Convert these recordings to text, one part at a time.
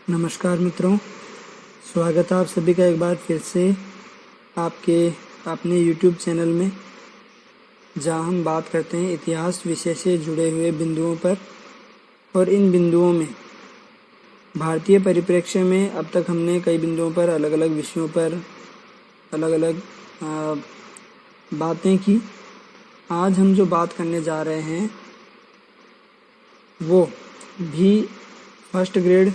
नमस्कार मित्रों, स्वागत है आप सभी का एक बार फिर से आपके अपने YouTube चैनल में, जहां हम बात करते हैं इतिहास विषय से जुड़े हुए बिंदुओं पर। और इन बिंदुओं में भारतीय परिप्रेक्ष्य में अब तक हमने कई बिंदुओं पर अलग अलग विषयों पर अलग अलग बातें की। आज हम जो बात करने जा रहे हैं वो भी फर्स्ट ग्रेड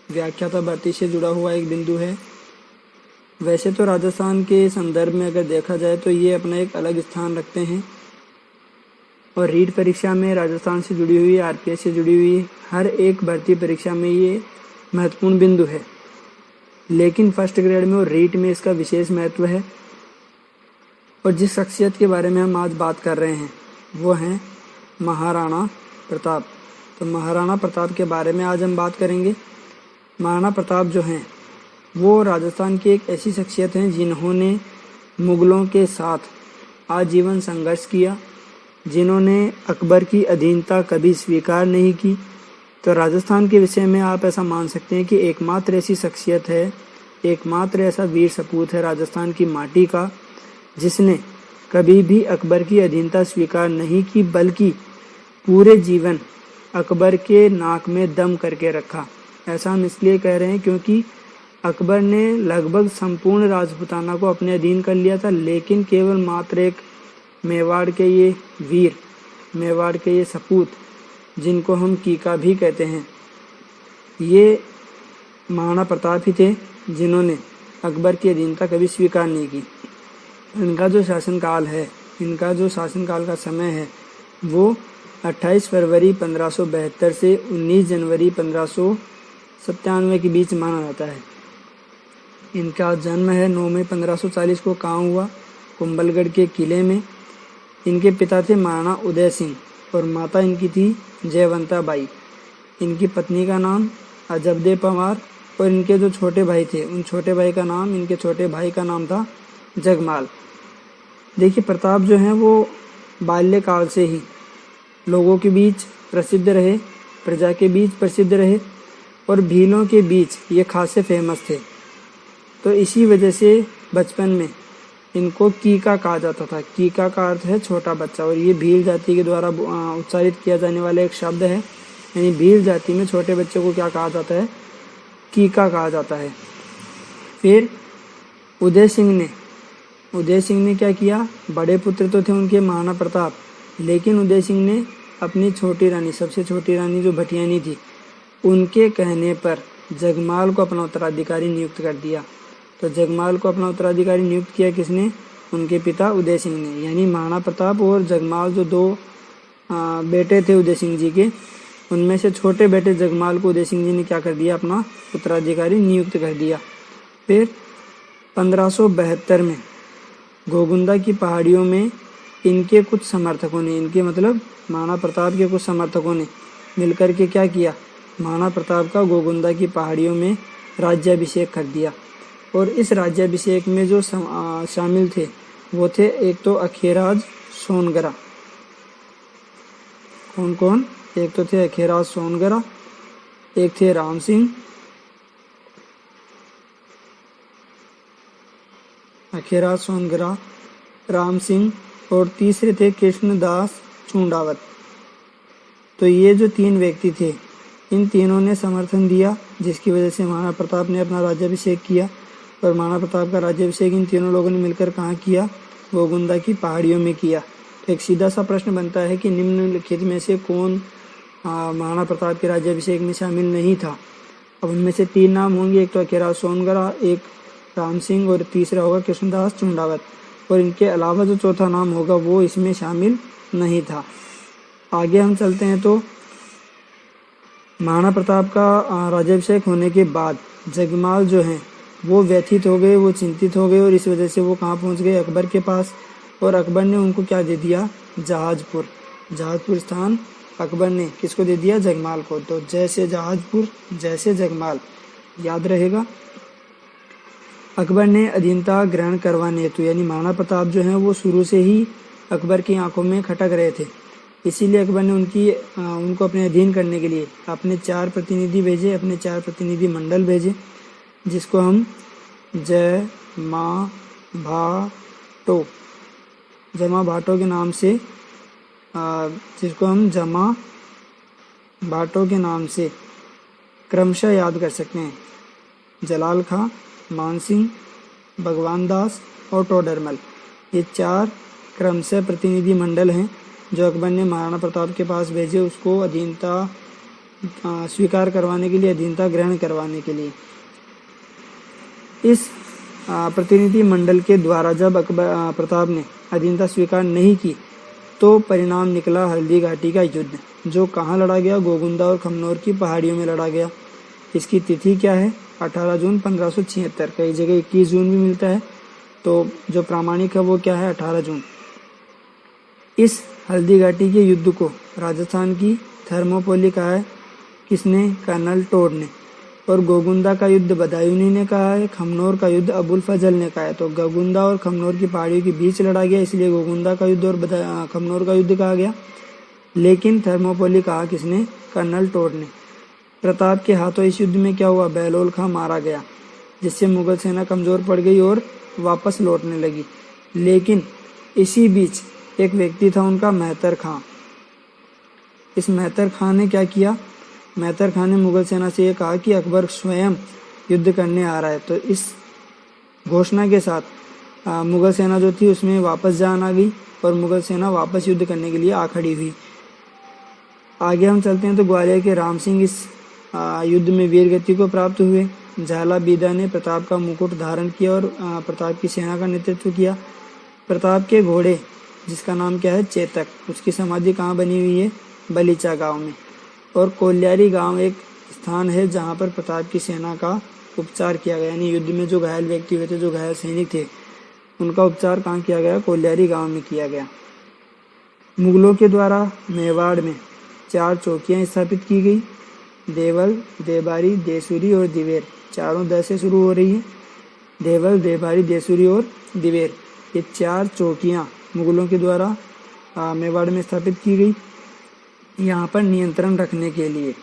व्याख्याता भर्ती से जुड़ा हुआ एक बिंदु है। वैसे तो राजस्थान के संदर्भ में अगर देखा जाए तो ये अपना एक अलग स्थान रखते हैं और रीट परीक्षा में राजस्थान से जुड़ी हुई, आरपीएस से जुड़ी हुई हर एक भर्ती परीक्षा में ये महत्वपूर्ण बिंदु है। लेकिन फर्स्ट ग्रेड में और रीट में इसका विशेष महत्व है। और जिस शख्सियत के बारे में हम आज बात कर रहे हैं वो हैं महाराणा प्रताप। तो महाराणा प्रताप के बारे में आज हम बात करेंगे। महाराणा प्रताप जो हैं वो राजस्थान की एक ऐसी शख्सियत हैं जिन्होंने मुग़लों के साथ आजीवन संघर्ष किया, जिन्होंने अकबर की अधीनता कभी स्वीकार नहीं की। तो राजस्थान के विषय में आप ऐसा मान सकते हैं कि एकमात्र ऐसी शख्सियत है, एकमात्र ऐसा वीर सपूत है राजस्थान की माटी का जिसने कभी भी अकबर की अधीनता स्वीकार नहीं की, बल्कि पूरे जीवन अकबर के नाक में दम करके रखा। ऐसा हम इसलिए कह रहे हैं क्योंकि अकबर ने लगभग संपूर्ण राजपूताना को अपने अधीन कर लिया था, लेकिन केवल मात्र एक मेवाड़ के ये वीर, मेवाड़ के ये सपूत, जिनको हम कीका भी कहते हैं, ये महाराणा प्रताप ही थे जिन्होंने अकबर की अधीनता कभी स्वीकार नहीं की। इनका जो शासनकाल है, इनका जो शासनकाल का समय है वो 28 फरवरी 1572 से 19 जनवरी 1597 के बीच माना जाता है। इनका जन्म है 9 मई 1540 को कहाँ हुआ? कुंभलगढ़ के किले में। इनके पिता थे महाराणा उदय सिंह और माता इनकी थी जयवंता बाई। इनकी पत्नी का नाम अजबदे पंवार और इनके जो छोटे भाई थे, उन छोटे भाई का नाम, इनके छोटे भाई का नाम था जगमाल। देखिए, प्रताप जो हैं वो बाल्यकाल से ही लोगों के बीच प्रसिद्ध रहे, प्रजा के बीच प्रसिद्ध रहे और भीलों के बीच ये खासे फेमस थे। तो इसी वजह से बचपन में इनको कीका कहा जाता था। कीका का अर्थ है छोटा बच्चा, और ये भील जाति के द्वारा उच्चारित किया जाने वाला एक शब्द है। यानी भील जाति में छोटे बच्चे को क्या कहा जाता है? कीका कहा जाता है। फिर उदय सिंह ने क्या किया? बड़े पुत्र तो थे उनके महाराणा प्रताप, लेकिन उदय सिंह ने अपनी छोटी रानी, सबसे छोटी रानी जो भटियानी थी, उनके कहने पर जगमाल को अपना उत्तराधिकारी नियुक्त कर दिया। तो जगमाल को अपना उत्तराधिकारी नियुक्त किया किसने? उनके पिता उदय सिंह ने। यानी महाराणा प्रताप और जगमाल जो दो बेटे थे उदय सिंह जी के, उनमें से छोटे बेटे जगमाल को उदय सिंह जी ने क्या कर दिया? अपना उत्तराधिकारी नियुक्त कर दिया। फिर 1572 में घोगुंदा की पहाड़ियों में इनके कुछ समर्थकों ने, इनके मतलब महाराणा प्रताप के कुछ समर्थकों ने मिलकर के क्या किया? महाराणा प्रताप का घोगुंदा की पहाड़ियों में राज्याभिषेक कर दिया। और इस राज्याभिषेक में जो शामिल थे वो थे, एक तो अखेराज सोनगरा। कौन कौन? एक तो थे अखेराज सोनगरा, एक थे राम सिंह, अखेराज सोनगरा, राम सिंह, और तीसरे थे कृष्णदास चूंडावत। तो ये जो तीन व्यक्ति थे, इन तीनों ने समर्थन दिया, जिसकी वजह से महाराणा प्रताप ने अपना राज्याभिषेक किया। और महाराणा प्रताप का राज्याभिषेक इन तीनों लोगों ने मिलकर कहाँ किया? घोगुंदा की पहाड़ियों में किया। तो एक सीधा सा प्रश्न बनता है कि निम्नलिखित में से कौन महाराणा प्रताप के राज्याभिषेक में शामिल नहीं था? अब उनमें से तीन नाम होंगे, एक तो अखेराज सोनगरा, एक राम सिंह और तीसरा होगा कृष्णदास चूंडावत। और इनके अलावा जो चौथा नाम होगा वो इसमें शामिल नहीं था। आगे हम चलते हैं तो महाराणा प्रताप का राज्याभिषेक होने के बाद जगमाल जो हैं वो व्यथित हो गए, वो चिंतित हो गए, और इस वजह से वो कहाँ पहुँच गए? अकबर के पास। और अकबर ने उनको क्या दे दिया? जहाजपुर स्थान अकबर ने किसको दे दिया? जगमाल को। तो जैसे जहाजपुर जैसे जगमाल, याद रहेगा। अकबर ने अधीनता ग्रहण करवाने हेतु, यानी महाराणा प्रताप जो हैं वो शुरू से ही अकबर की आंखों में खटक रहे थे। इसीलिए अकबर ने उनको अपने अधीन करने के लिए अपने 4 प्रतिनिधि भेजे, अपने 4 प्रतिनिधि मंडल भेजे, जिसको हम जय माँ भाटो जमा भाटो के नाम से जिसको हम जमा भाटो के नाम से क्रमशः याद कर सकते हैं। जलाल खां, मानसिंह, भगवान दास और टोडरमल, ये 4 क्रमशः प्रतिनिधि मंडल हैं जो अकबर ने महाराणा प्रताप के पास भेजे उसको अधीनता स्वीकार करवाने के लिए, अधीनता ग्रहण करवाने के लिए। इस प्रतिनिधि मंडल के द्वारा जब अकबर प्रताप ने अधीनता स्वीकार नहीं की तो परिणाम निकला हल्दी घाटी का युद्ध, जो कहाँ लड़ा गया? गोगुंदा और खमनोर की पहाड़ियों में लड़ा गया। इसकी तिथि क्या है? 18 जून 1576। कई जगह 21 जून भी मिलता है, तो जो प्रामाणिक है वो क्या है? 18 जून। इस हल्दी घाटी के युद्ध को राजस्थान की थर्मोपोली कहा है। किसने? कर्नल टोड ने। और गोगुंदा का युद्ध बदायूनी ने कहा है। खमनोर का युद्ध अबुल फजल ने कहा है। तो गोगुंदा और खमनोर की पहाड़ियों के बीच लड़ा गया, इसलिए गोगुंदा का युद्ध और खमनोर का युद्ध कहा गया। लेकिन थर्मोपोली कहा किसने? कर्नल टोड ने। प्रताप के हाथों इस युद्ध में क्या हुआ? बहलोल खां मारा गया, जिससे मुगल सेना कमजोर पड़ गई और वापस लौटने लगी। लेकिन इसी बीच एक व्यक्ति था उनका, मेहतर खां। इस मेहतर खां ने क्या किया? मेहतर खां ने मुगल सेना से ये कहा कि अकबर स्वयं युद्ध करने आ रहा है। तो इस घोषणा के साथ मुगल सेना जो थी उसमें वापस जान आ गई और मुगल सेना वापस युद्ध करने के लिए आ खड़ी हुई। आगे हम चलते हैं तो ग्वालियर के राम सिंह इस युद्ध में वीर गति को प्राप्त हुए। झाला बीदा ने प्रताप का मुकुट धारण किया और प्रताप की सेना का नेतृत्व किया। प्रताप के घोड़े, जिसका नाम क्या है? चेतक, उसकी समाधि कहाँ बनी हुई है? बलीचा गांव में। और कोल्यारी गांव एक स्थान है जहां पर प्रताप की सेना का उपचार किया गया, यानी युद्ध में जो घायल व्यक्ति हुए थे, जो घायल सैनिक थे, उनका उपचार कहाँ किया गया? कोल्यारी गांव में किया गया। मुगलों के द्वारा मेवाड़ में 4 चौकियां स्थापित की गई। देवल, देबारी, देसूरी और दिवेर, चारों द से शुरू हो रही है। देवल, देबारी, देसूरी और दिवेर, ये 4 चौकियां मुगलों के द्वारा मेवाड़ में स्थापित की गई, यहाँ पर नियंत्रण रखने के लिए।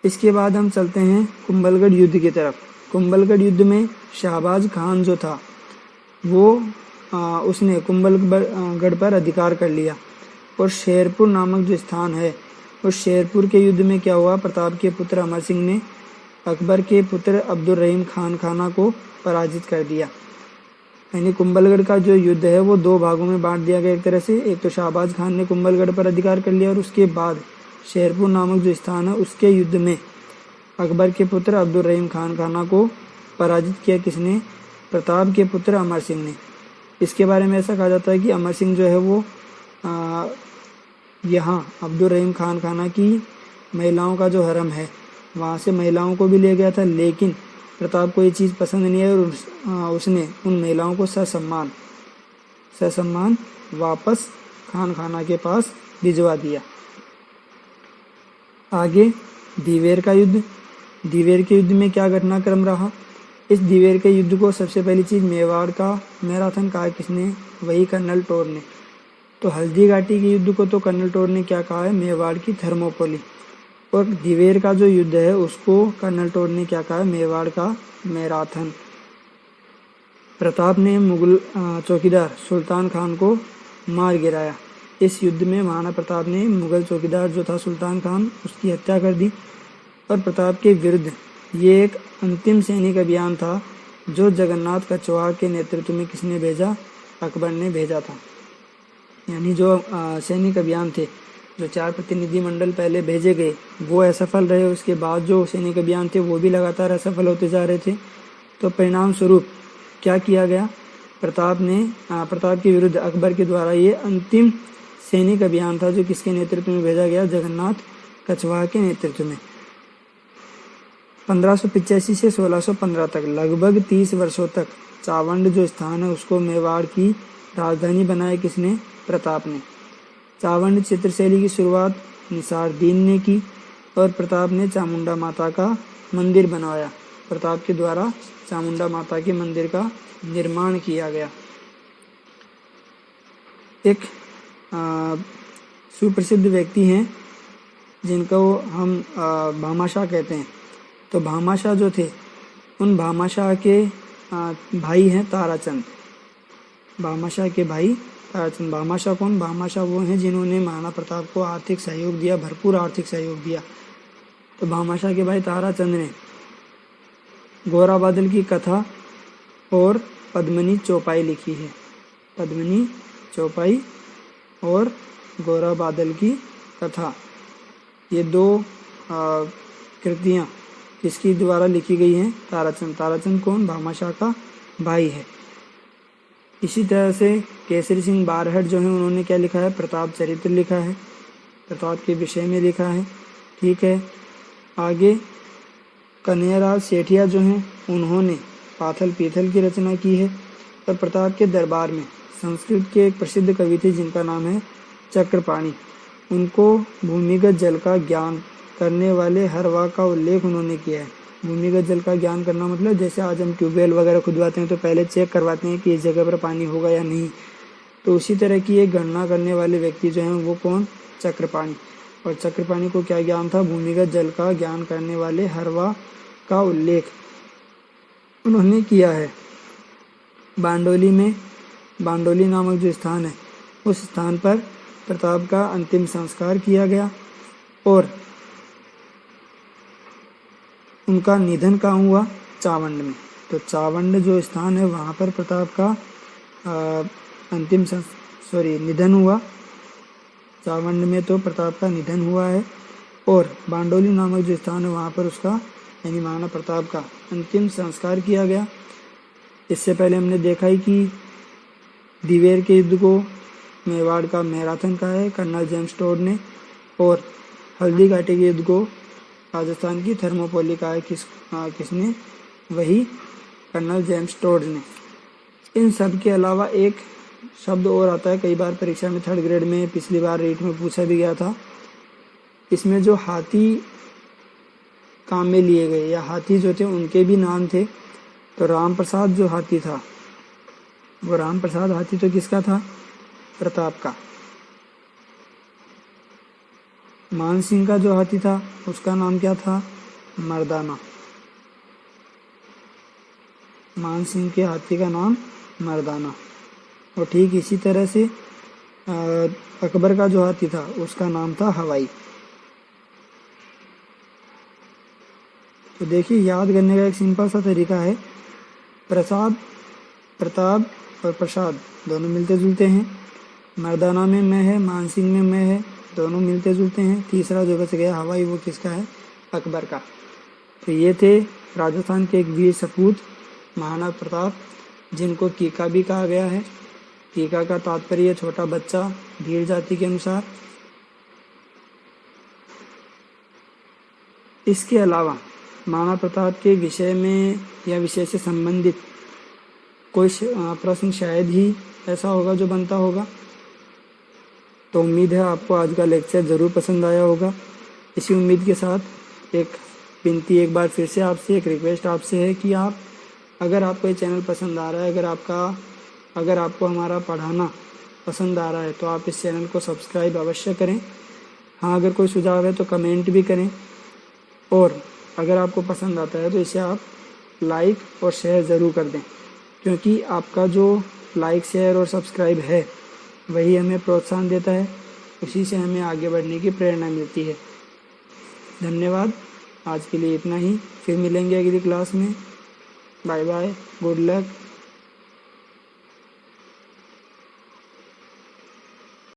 इसके बाद हम चलते हैं कुंभलगढ़ युद्ध की तरफ। कुंभलगढ़ युद्ध में शहबाज खान जो था वो उसने कुंभलगढ़ पर अधिकार कर लिया और शेरपुर नामक जो स्थान है, उस शेरपुर के युद्ध में क्या हुआ? प्रताप के पुत्र अमर सिंह ने अकबर के पुत्र अब्दुल रहीम खान खाना को पराजित कर दिया। यानी कुंभलगढ़ का जो युद्ध है वो 2 भागों में बांट दिया गया एक तरह से। एक तो शहबाज खान ने कुंभलगढ़ पर अधिकार कर लिया और उसके बाद शेरपुर नामक जो स्थान है उसके युद्ध में अकबर के पुत्र अब्दुल रहीम खान खाना को पराजित किया। किसने? प्रताप के पुत्र अमर सिंह ने। इसके बारे में ऐसा कहा जाता है कि अमर सिंह जो है वो यहाँ अब्दुल रहीम खान खाना की महिलाओं का जो हरम है वहाँ से महिलाओं को भी ले गया था, लेकिन प्रताप को ये चीज़ पसंद नहीं आई और उसने उन महिलाओं को ससम्मान वापस खान खाना के पास भिजवा दिया। आगे दिवेर का युद्ध। दिवेर के युद्ध में क्या घटनाक्रम रहा? इस दिवेर के युद्ध को सबसे पहली चीज़ मेवाड़ का मैराथन कहा किसने? वही कर्नल टोड ने। तो हल्दी घाटी के युद्ध को तो कर्नल टोड ने क्या कहा है? मेवाड़ की थर्मोपोली। और दिवेर का जो युद्ध है उसको कर्नल टोड ने क्या कहा? मेवाड़ का मैराथन। प्रताप ने मुगल चौकीदार सुल्तान खान को मार गिराया। इस युद्ध में महाराणा प्रताप ने मुगल चौकीदार जो था सुल्तान खान, उसकी हत्या कर दी। और प्रताप के विरुद्ध ये एक अंतिम सैनिक अभियान था जो जगन्नाथ कछवाहा के नेतृत्व में किसने भेजा? अकबर ने भेजा था। यानी जो सैनिक अभियान थे, जो 4 प्रतिनिधि मंडल पहले भेजे गए वो असफल रहे, उसके बाद जो सैनिक अभियान थे वो भी लगातार असफल होते जा रहे थे। तो परिणाम स्वरूप क्या किया गया? प्रताप के विरुद्ध अकबर के द्वारा ये अंतिम सैनिक अभियान था जो किसके नेतृत्व में भेजा गया? जगन्नाथ कछवाहा के नेतृत्व में। 1585 से 1615 तक लगभग 30 वर्षों तक चावंड जो स्थान है उसको मेवाड़ की राजधानी बनाया किसने? प्रताप ने। चावंड चित्रशैली की शुरुआत निसारदीन ने की और प्रताप ने चामुंडा माता का मंदिर बनवाया। प्रताप के द्वारा चामुंडा माता के मंदिर का निर्माण किया गया। एक सुप्रसिद्ध व्यक्ति हैं जिनको हम भामाशाह कहते हैं। तो भामाशाह जो थे, उन भामाशाह के भाई हैं ताराचंद। भामाशाह के भाई ताराचंद। भामाशाह कौन? भामाशाह वो हैं जिन्होंने महाराणा प्रताप को आर्थिक सहयोग दिया, भरपूर आर्थिक सहयोग दिया। तो भामाशाह के भाई ताराचंद ने गोरा बादल की कथा और पद्मिनी चौपाई लिखी है। पद्मिनी चौपाई और गोरा बादल की कथा, ये दो कृतियाँ किसकी द्वारा लिखी गई हैं? ताराचंद। ताराचंद कौन? भामाशाह का भाई है। इसी तरह से केसरी सिंह बारहट जो है, उन्होंने क्या लिखा है? प्रताप चरित्र लिखा है, प्रताप के विषय में लिखा है। ठीक है। आगे कन्हैयालाल सेठिया जो हैं, उन्होंने पाथल पीथल की रचना की है। और प्रताप के दरबार में संस्कृत के एक प्रसिद्ध कवि थे जिनका नाम है चक्रपाणी। उनको भूमिगत जल का ज्ञान करने वाले हर वाक का उल्लेख उन्होंने किया है। भूमिगत जल का ज्ञान करना मतलब जैसे आज हम ट्यूबवेल वगैरह खुदवाते हैं तो पहले चेक करवाते हैं कि इस जगह पर पानी होगा या नहीं, तो उसी तरह की एक गणना करने वाले व्यक्ति जो हैं वो कौन? चक्रपाणी। और चक्रपाणी को क्या ज्ञान था? भूमिगत जल का ज्ञान करने वाले हरवा का उल्लेख उन्होंने किया है। बांडोली में, बांडोली नामक जो स्थान है, उस स्थान पर प्रताप का अंतिम संस्कार किया गया। और उनका निधन कहाँ हुआ? चावंड में। तो चावंड जो स्थान है वहाँ पर प्रताप का निधन हुआ। चावंड में तो प्रताप का निधन हुआ है। और बांडोली नामक जो स्थान है वहाँ पर उसका यानी महाराणा प्रताप का अंतिम संस्कार किया गया। इससे पहले हमने देखा ही कि दिवेर के युद्ध को मेवाड़ का मैराथन कहा है कर्नल जेम्स टोड ने, और हल्दी घाटी के युद्ध को राजस्थान की थर्मोपोली कहा है किसने? वही कर्नल जेम्स टोड ने। इन सब के अलावा एक शब्द और आता है, कई बार परीक्षा में 3rd ग्रेड में, पिछली बार रीट में पूछा भी गया था। इसमें जो हाथी काम में लिए गए या हाथी जो थे उनके भी नाम थे। तो राम प्रसाद जो हाथी था, वो राम प्रसाद हाथी तो किसका था? प्रताप का। मान सिंह का जो हाथी था उसका नाम क्या था? मर्दाना। मान सिंह के हाथी का नाम मर्दाना। और ठीक इसी तरह से अकबर का जो हाथी था उसका नाम था हवाई। तो देखिए, याद करने का एक सिंपल सा तरीका है। प्रसाद, प्रताप और प्रसाद दोनों मिलते जुलते हैं। मर्दाना में मैं है, मानसिंह में मैं है, दोनों मिलते जुलते हैं। तीसरा जो बच गया हवाई, वो किसका है? अकबर का। तो ये थे राजस्थान के एक वीर सपूत महाराणा प्रताप, जिनको कीका भी कहा गया है। कीका का तात्पर्य छोटा बच्चा, भील जाति के अनुसार। इसके अलावा महाराणा प्रताप के विषय में या विषय से संबंधित कोई प्रश्न शायद ही ऐसा होगा जो बनता होगा। तो उम्मीद है आपको आज का लेक्चर ज़रूर पसंद आया होगा। इसी उम्मीद के साथ एक विनती एक बार फिर से आपसे, एक रिक्वेस्ट आपसे है कि आप, अगर आपको ये चैनल पसंद आ रहा है, अगर आपको हमारा पढ़ाना पसंद आ रहा है, तो आप इस चैनल को सब्सक्राइब अवश्य करें। हाँ, अगर कोई सुझाव है तो कमेंट भी करें। और अगर आपको पसंद आता है तो इसे आप लाइक और शेयर ज़रूर कर दें, क्योंकि आपका जो लाइक, शेयर और सब्सक्राइब है वही हमें प्रोत्साहन देता है, उसी से हमें आगे बढ़ने की प्रेरणा मिलती है। धन्यवाद। आज के लिए इतना ही, फिर मिलेंगे अगली क्लास में। Bye bye, good luck.